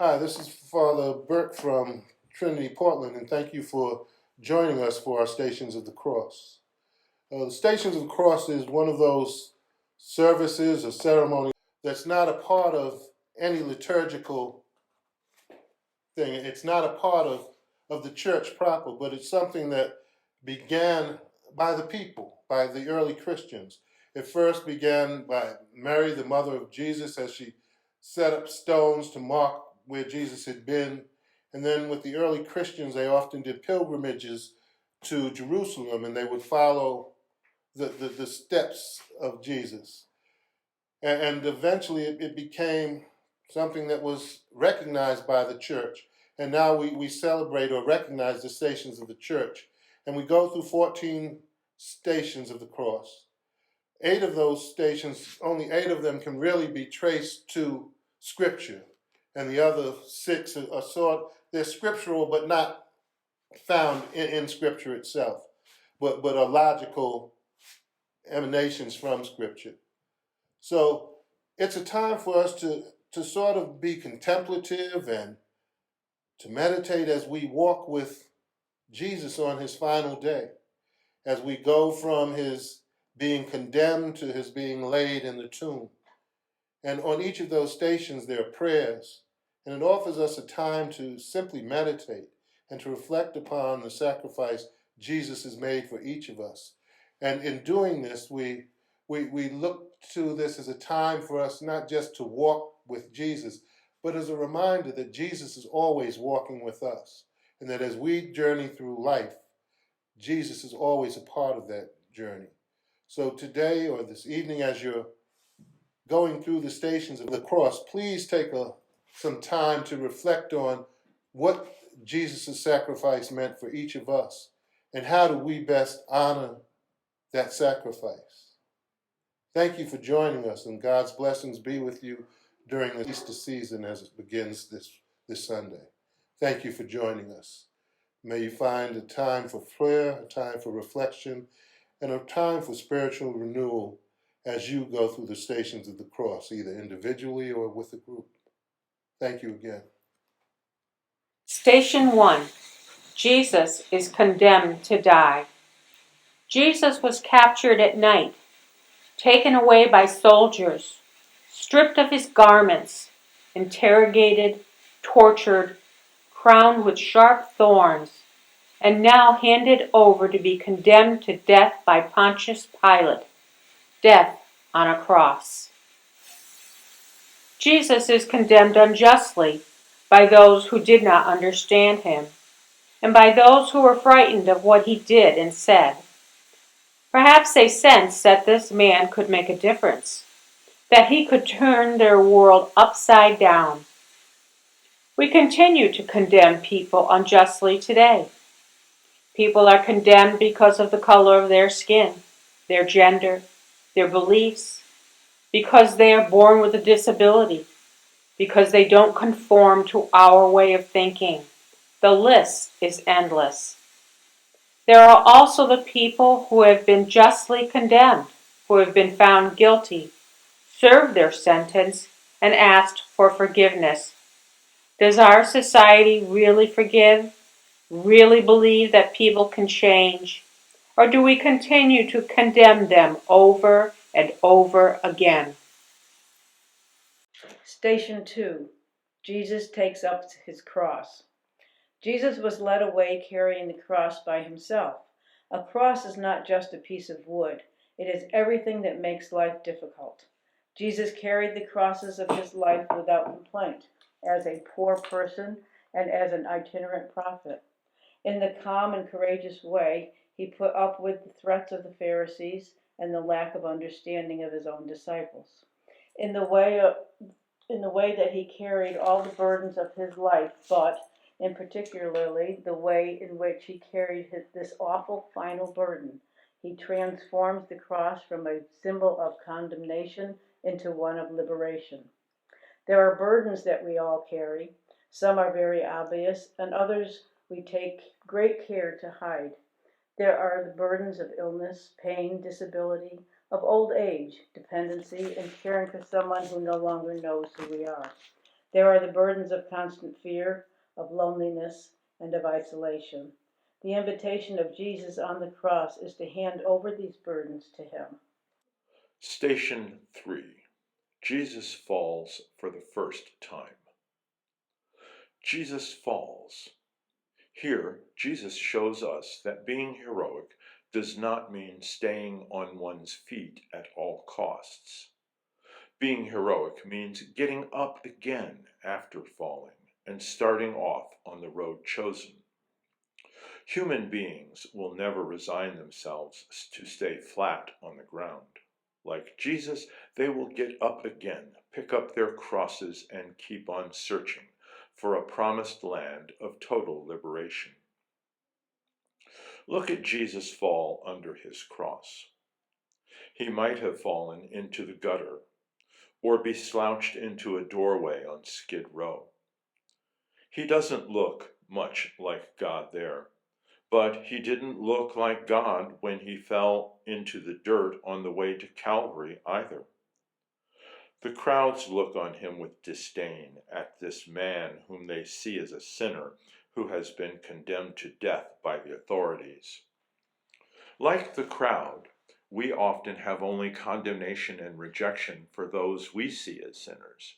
Hi, this is Father Burt from Trinity Portland, and thank you for joining us for our Stations of the Cross. The Stations of the Cross is one of those services or ceremonies that's not a part of any liturgical thing. It's not a part of the church proper, but it's something that began by the people, by the early Christians. It first began by Mary, the mother of Jesus, as she set up stones to mark where Jesus had been. And then with the early Christians, they often did pilgrimages to Jerusalem, and they would follow the steps of Jesus. And eventually it became something that was recognized by the church. And now we celebrate or recognize the stations of the church. And we go through 14 stations of the cross. 8 of those stations, only 8 of them can really be traced to Scripture. And the other 6 are they're scriptural but not found in Scripture itself, but are logical emanations from Scripture. So it's a time for us to sort of be contemplative and to meditate as we walk with Jesus on his final day, as we go from his being condemned to his being laid in the tomb. And on each of those stations, there are prayers, and it offers us a time to simply meditate and to reflect upon the sacrifice Jesus has made for each of us. And in doing this, we look to this as a time for us not just to walk with Jesus, but as a reminder that Jesus is always walking with us, and that as we journey through life, Jesus is always a part of that journey. So today or this evening, as you're going through the stations of the cross, please take some time to reflect on what Jesus' sacrifice meant for each of us, and how do we best honor that sacrifice. Thank you for joining us, and God's blessings be with you during the Easter season as it begins this Sunday. Thank you for joining us. May you find a time for prayer, a time for reflection, and a time for spiritual renewal as you go through the stations of the cross, either individually or with a group. Thank you again. Station 1. Jesus is condemned to die. Jesus was captured at night, taken away by soldiers, stripped of his garments, interrogated, tortured, crowned with sharp thorns, and now handed over to be condemned to death by Pontius Pilate, death on a cross. Jesus is condemned unjustly by those who did not understand him, and by those who were frightened of what he did and said. Perhaps they sensed that this man could make a difference, that he could turn their world upside down. We continue to condemn people unjustly today. People are condemned because of the color of their skin, their gender, their beliefs, because they are born with a disability, because they don't conform to our way of thinking. The list is endless. There are also the people who have been justly condemned, who have been found guilty, served their sentence, and asked for forgiveness. Does our society really forgive, really believe that people can change, or do we continue to condemn them over and over again? Station 2. Jesus takes up his cross. Jesus was led away carrying the cross by himself. A cross is not just a piece of wood. It is everything that makes life difficult. Jesus carried the crosses of his life without complaint, as a poor person and as an itinerant prophet. In the calm and courageous way, he put up with the threats of the Pharisees and the lack of understanding of his own disciples. In the way that he carried all the burdens of his life, but in particularly the way in which he carried this awful final burden. He transforms the cross from a symbol of condemnation into one of liberation. There are burdens that we all carry. Some are very obvious, and others we take great care to hide. There are the burdens of illness, pain, disability, of old age, dependency, and caring for someone who no longer knows who we are. There are the burdens of constant fear, of loneliness, and of isolation. The invitation of Jesus on the cross is to hand over these burdens to him. Station 3. Jesus falls for the first time. Jesus falls. Here, Jesus shows us that being heroic does not mean staying on one's feet at all costs. Being heroic means getting up again after falling and starting off on the road chosen. Human beings will never resign themselves to stay flat on the ground. Like Jesus, they will get up again, pick up their crosses, and keep on searching for a promised land of total liberation. Look at Jesus fall under his cross. He might have fallen into the gutter or be slouched into a doorway on Skid Row. He doesn't look much like God there, but he didn't look like God when he fell into the dirt on the way to Calvary either. The crowds look on him with disdain at this man whom they see as a sinner who has been condemned to death by the authorities. Like the crowd, we often have only condemnation and rejection for those we see as sinners.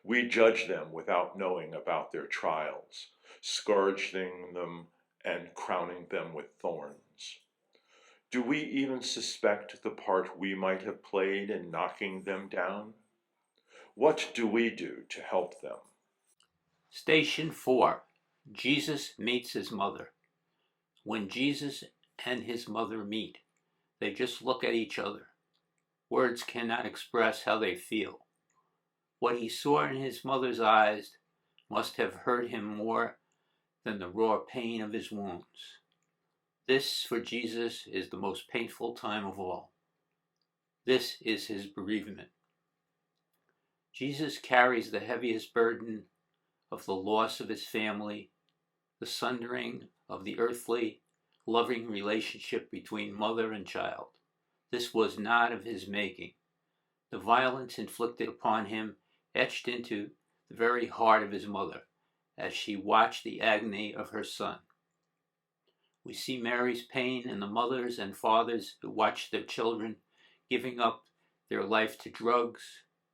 We judge them without knowing about their trials, scourging them and crowning them with thorns. Do we even suspect the part we might have played in knocking them down? What do we do to help them? Station 4. Jesus meets his mother. When Jesus and his mother meet, they just look at each other. Words cannot express how they feel. What he saw in his mother's eyes must have hurt him more than the raw pain of his wounds. This, for Jesus, is the most painful time of all. This is his bereavement. Jesus carries the heaviest burden of the loss of his family, the sundering of the earthly, loving relationship between mother and child. This was not of his making. The violence inflicted upon him etched into the very heart of his mother as she watched the agony of her son. We see Mary's pain in the mothers and fathers who watched their children giving up their life to drugs,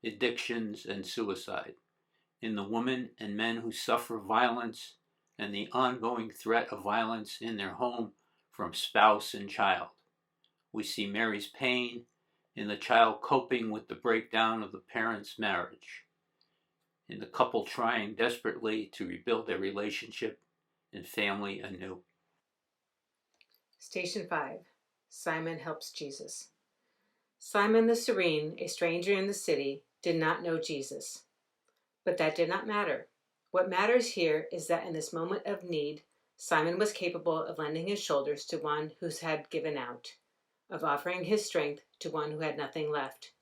addictions, and suicide, in the women and men who suffer violence and the ongoing threat of violence in their home from spouse and child. We see Mary's pain in the child coping with the breakdown of the parents' marriage, in the couple trying desperately to rebuild their relationship and family anew. Station 5. Simon helps Jesus. Simon the Cyrene, a stranger in the city, did not know Jesus. But that did not matter. What matters here is that in this moment of need, Simon was capable of lending his shoulders to one who had given out, of offering his strength to one who had nothing left,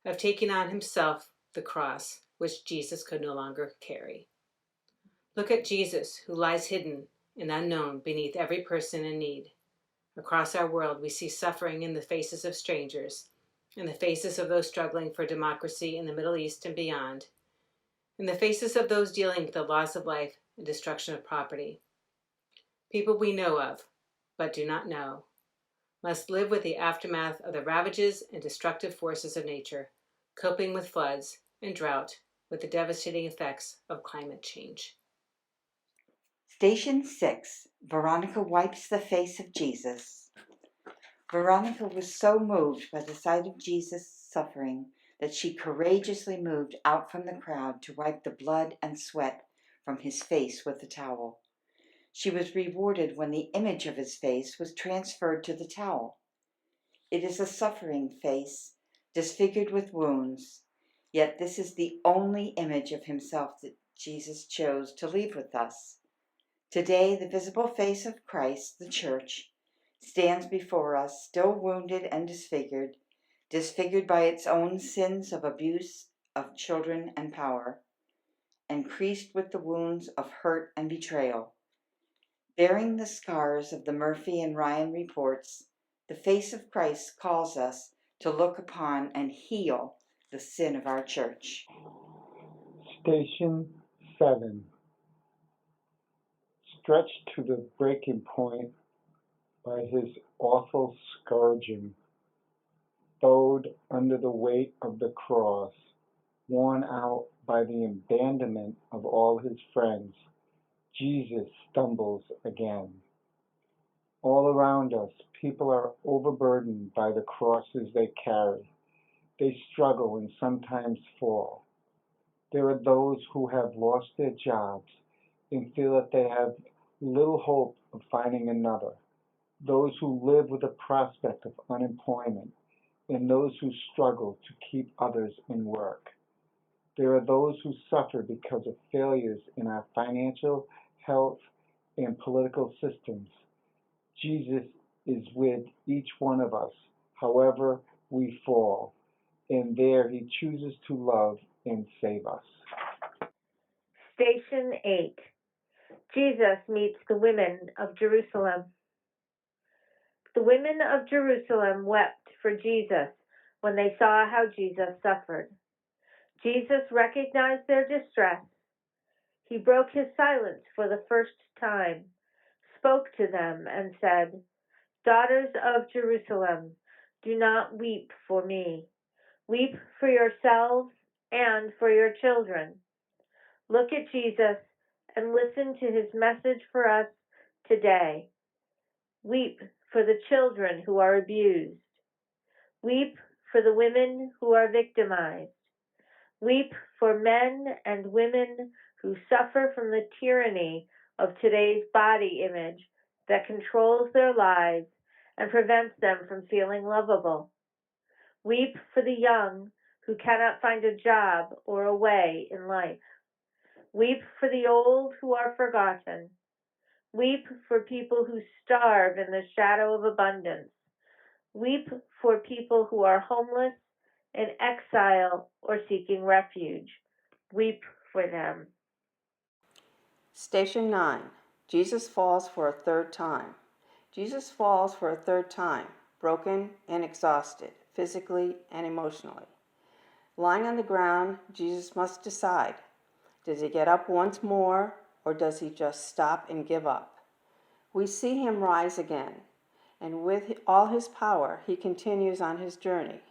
of taking on himself the cross which Jesus could no longer carry. Look at Jesus, who lies hidden and unknown beneath every person in need. Across our world, we see suffering in the faces of strangers, in the faces of those struggling for democracy in the Middle East and beyond, in the faces of those dealing with the loss of life and destruction of property. People we know of, but do not know, must live with the aftermath of the ravages and destructive forces of nature, coping with floods and drought, with the devastating effects of climate change. Station 6. Veronica wipes the face of Jesus. Veronica was so moved by the sight of Jesus' suffering that she courageously moved out from the crowd to wipe the blood and sweat from his face with a towel. She was rewarded when the image of his face was transferred to the towel. It is a suffering face, disfigured with wounds, yet this is the only image of himself that Jesus chose to leave with us. Today, the visible face of Christ, the Church, stands before us, still wounded and disfigured by its own sins of abuse of children and power, and creased with the wounds of hurt and betrayal. Bearing the scars of the Murphy and Ryan reports, the face of Christ calls us to look upon and heal the sin of our church. Station 7. Stretched to the breaking point by his awful scourging, bowed under the weight of the cross, worn out by the abandonment of all his friends, Jesus stumbles again. All around us, people are overburdened by the crosses they carry. They struggle and sometimes fall. There are those who have lost their jobs and feel that they have little hope of finding another. Those who live with the prospect of unemployment, and those who struggle to keep others in work. There are those who suffer because of failures in our financial, health, and political systems. Jesus is with each one of us, however we fall, and there he chooses to love and save us. Station 8. Jesus meets the women of Jerusalem. The women of Jerusalem wept for Jesus when they saw how Jesus suffered. Jesus recognized their distress. He broke his silence for the first time, spoke to them, and said, "Daughters of Jerusalem, do not weep for me. Weep for yourselves and for your children." Look at Jesus and listen to his message for us today. Weep for the children who are abused. Weep for the women who are victimized. Weep for men and women who suffer from the tyranny of today's body image that controls their lives and prevents them from feeling lovable. Weep for the young who cannot find a job or a way in life. Weep for the old who are forgotten. Weep for people who starve in the shadow of abundance. Weep for people who are homeless, in exile, or seeking refuge. Weep for them. Station 9. Jesus falls for a third time. Jesus falls for a third time, broken and exhausted, physically and emotionally. Lying on the ground, Jesus must decide. Does he get up once more, or does he just stop and give up? We see him rise again, and with all his power, he continues on his journey.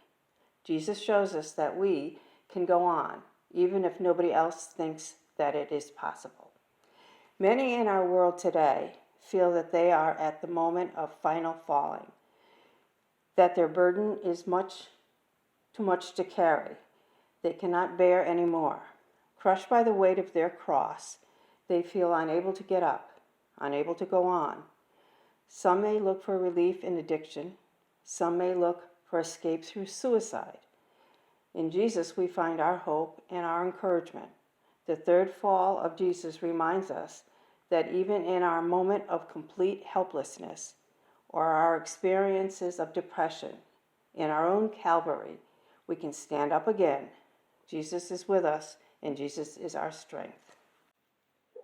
Jesus shows us that we can go on, even if nobody else thinks that it is possible. Many in our world today feel that they are at the moment of final falling, that their burden is too much to carry. They cannot bear any more. Crushed by the weight of their cross, they feel unable to get up, unable to go on. Some may look for relief in addiction. Some may look for escape through suicide. In Jesus, we find our hope and our encouragement. The third fall of Jesus reminds us that even in our moment of complete helplessness or our experiences of depression, in our own Calvary, we can stand up again. Jesus is with us, and Jesus is our strength.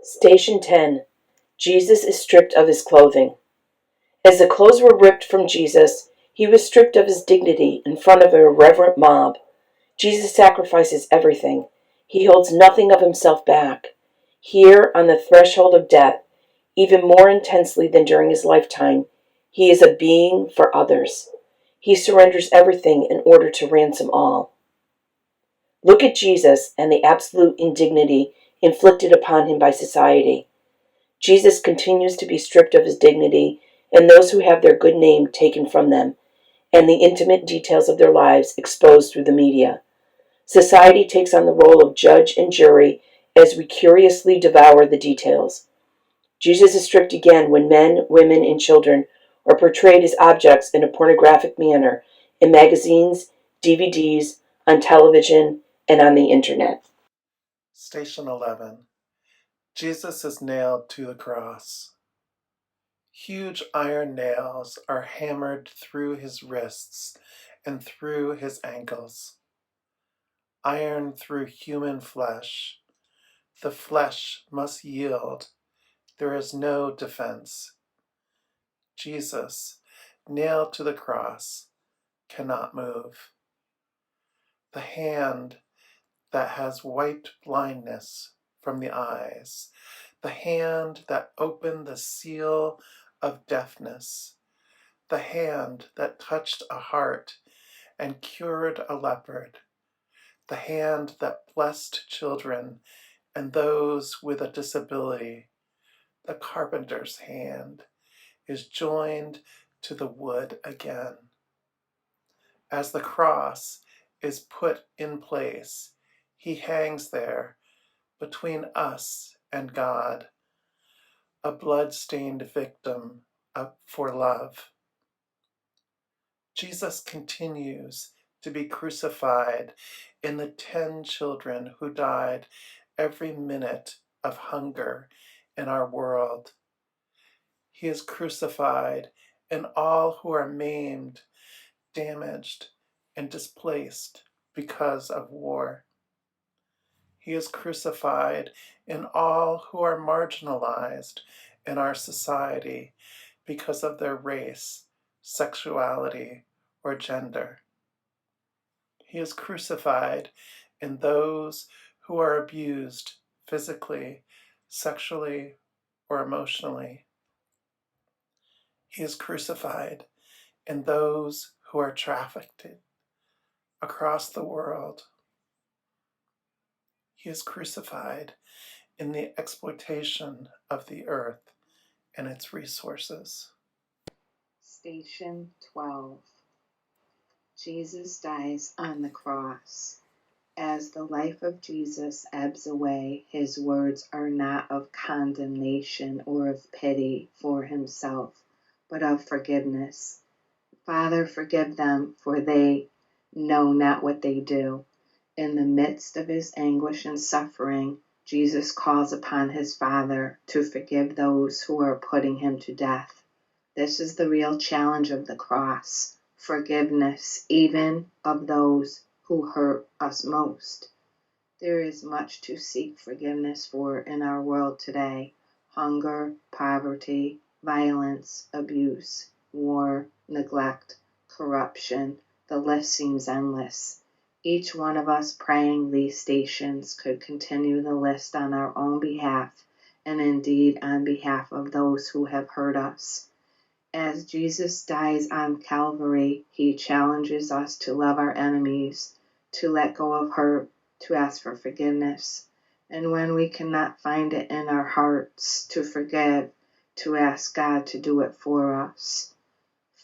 Station 10. Jesus is stripped of his clothing. As the clothes were ripped from Jesus, he was stripped of his dignity in front of a irreverent mob. Jesus sacrifices everything. He holds nothing of himself back. Here, on the threshold of death, even more intensely than during his lifetime, he is a being for others. He surrenders everything in order to ransom all. Look at Jesus and the absolute indignity inflicted upon him by society. Jesus continues to be stripped of his dignity, and those who have their good name taken from them, and the intimate details of their lives exposed through the media. Society takes on the role of judge and jury as we curiously devour the details. Jesus is stripped again when men, women, and children are portrayed as objects in a pornographic manner in magazines, DVDs, on television, and on the internet. Station 11. Jesus is nailed to the cross. Huge iron nails are hammered through his wrists and through his ankles. Iron through human flesh. The flesh must yield. There is no defense. Jesus, nailed to the cross, cannot move. The hand that has wiped blindness from the eyes, the hand that opened the seal of deafness, the hand that touched a heart and cured a leopard, the hand that blessed children and those with a disability, the carpenter's hand, is joined to the wood again. As the cross is put in place, he hangs there between us and God, a blood-stained victim for love. Jesus continues to be crucified in the 10 children who died every minute of hunger in our world. He is crucified in all who are maimed, damaged, and displaced because of war. He is crucified in all who are marginalized in our society because of their race, sexuality, or gender. He is crucified in those who are abused physically, sexually, or emotionally. He is crucified in those who are trafficked across the world. He is crucified in the exploitation of the earth and its resources. Station 12. Jesus dies on the cross. As the life of Jesus ebbs away, his words are not of condemnation or of pity for himself, but of forgiveness. Father, forgive them, for they know not what they do. In the midst of his anguish and suffering, Jesus calls upon his Father to forgive those who are putting him to death. This is the real challenge of the cross. Forgiveness, even of those who hurt us most. There is much to seek forgiveness for in our world today. Hunger, poverty, violence, abuse, war, neglect, corruption. The list seems endless. Each one of us praying these stations could continue the list on our own behalf, and indeed on behalf of those who have hurt us. As Jesus dies on Calvary, he challenges us to love our enemies, to let go of hurt, to ask for forgiveness. And when we cannot find it in our hearts to forgive, to ask God to do it for us.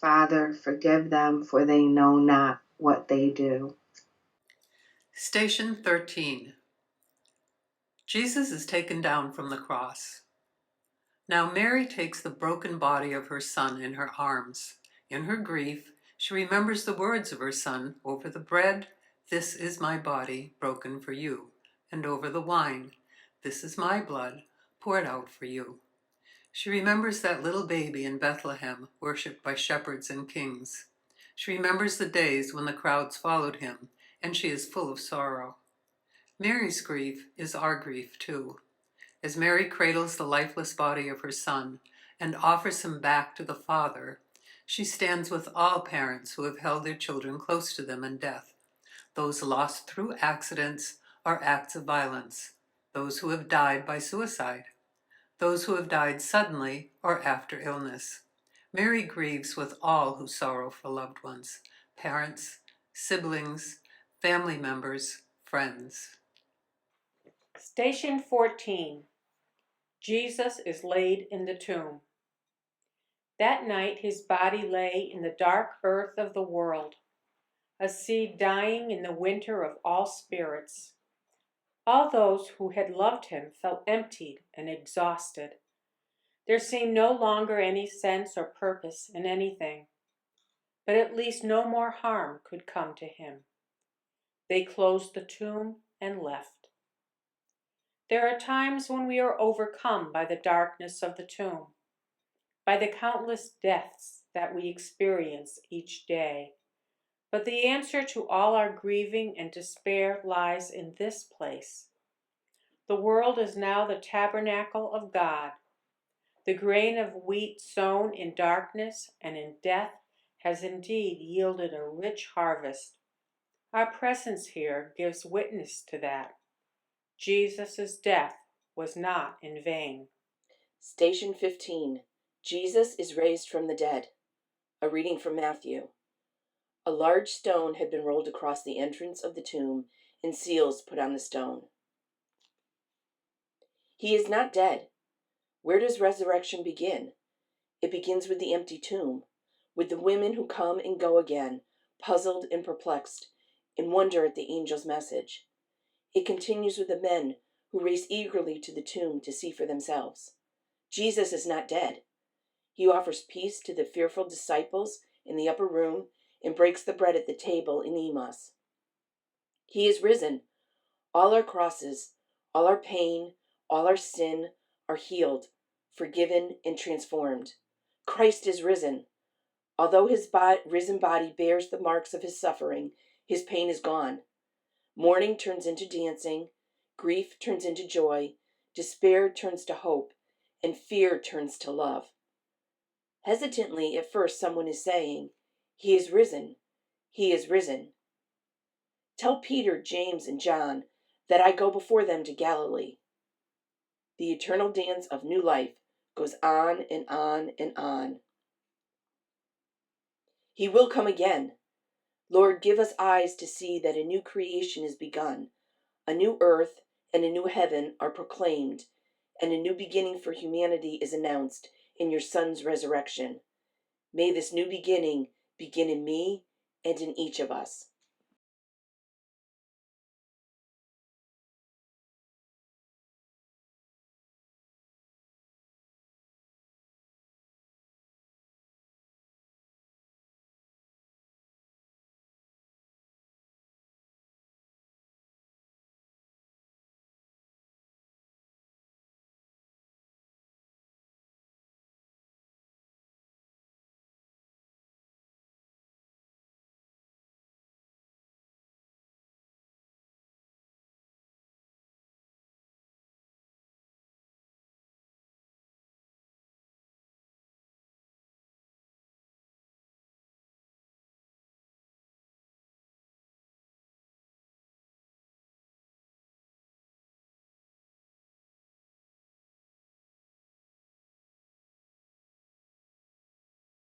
Father, forgive them, for they know not what they do. Station 13. Jesus is taken down from the cross. Now Mary takes the broken body of her son in her arms. In her grief, she remembers the words of her son over the bread, "This is my body broken for you," and over the wine, "This is my blood poured out for you." She remembers that little baby in Bethlehem, worshipped by shepherds and kings. She remembers the days when the crowds followed him, and she is full of sorrow. Mary's grief is our grief too. As Mary cradles the lifeless body of her son and offers him back to the Father, she stands with all parents who have held their children close to them in death, those lost through accidents or acts of violence, those who have died by suicide, those who have died suddenly or after illness. Mary grieves with all who sorrow for loved ones, parents, siblings, family members, friends. Station 14. Jesus is laid in the tomb. That night his body lay in the dark earth of the world, a seed dying in the winter of all spirits. All those who had loved him felt emptied and exhausted. There seemed no longer any sense or purpose in anything, but at least no more harm could come to him. They closed the tomb and left. There are times when we are overcome by the darkness of the tomb, by the countless deaths that we experience each day. But the answer to all our grieving and despair lies in this place. The world is now the tabernacle of God. The grain of wheat sown in darkness and in death has indeed yielded a rich harvest. Our presence here gives witness to that. Jesus' death was not in vain. Station 15. Jesus is raised from the dead. A reading from Matthew. A large stone had been rolled across the entrance of the tomb and seals put on the stone. He is not dead. Where does resurrection begin? It begins with the empty tomb, with the women who come and go again, puzzled and perplexed, and wonder at the angel's message. It continues with the men who race eagerly to the tomb to see for themselves. Jesus is not dead. He offers peace to the fearful disciples in the upper room and breaks the bread at the table in Emmaus. He is risen. All our crosses, all our pain, all our sin are healed, forgiven, and transformed. Christ is risen. Although his risen body bears the marks of his suffering, his pain is gone. Mourning turns into dancing, grief turns into joy, despair turns to hope, and fear turns to love. Hesitantly, at first, someone is saying, "He is risen. He is risen." Tell Peter, James, and John that I go before them to Galilee. The eternal dance of new life goes on and on and on. He will come again. Lord, give us eyes to see that a new creation is begun. A new earth and a new heaven are proclaimed, and a new beginning for humanity is announced in your Son's resurrection. May this new beginning begin in me and in each of us.